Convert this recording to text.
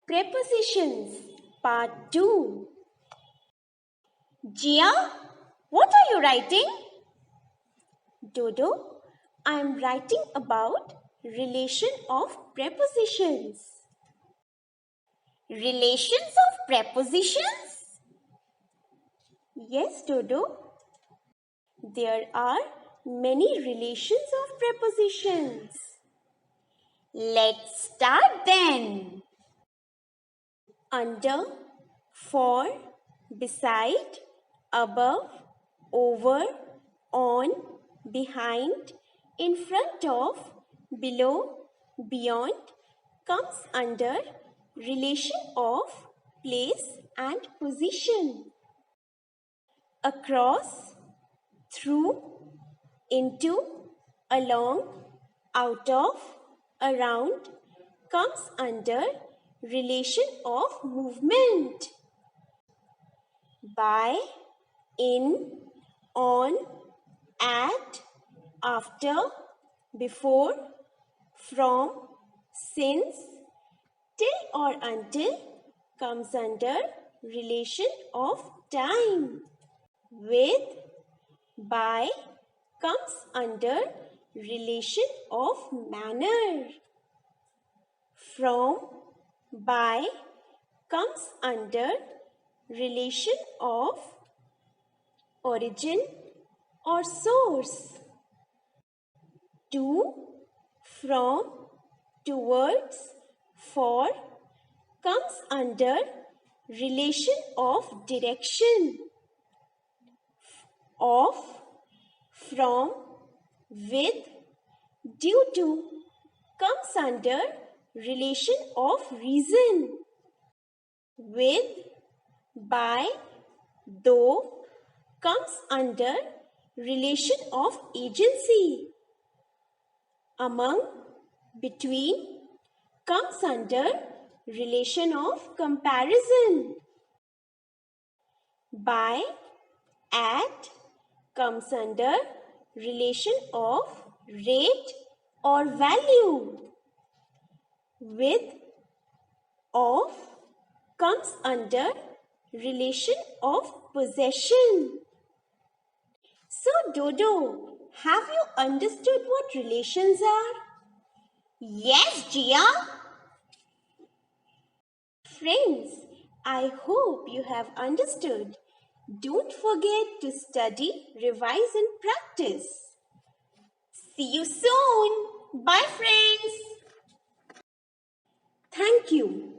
Prepositions Part 2. Jia, what are you writing? Dodo, I am writing about relation of prepositions. Relations of prepositions? Yes, Dodo. There are many relations of prepositions. Let's start then. Under, for, beside, above, over, on, behind, in front of, below, beyond comes under relation of place and position. Across, through, into, along, out of, around comes under relation of movement. By, in, on, at, after, before, from, since, till or until comes under relation of time. With, by comes under relation of manner. From, by comes under relation of origin or source. To, from, towards, for comes under relation of direction. Of, from, with, due to comes under relation of reason. With, by, though comes under relation of agency. Among, between comes under relation of comparison. By, at comes under relation of rate or value. With, of comes under relation of possession. So, Dodo, have you understood what relations are? Yes, Jia. Friends, I hope you have understood. Don't forget to study, revise and practice. See you soon. Bye, friends. Thank you.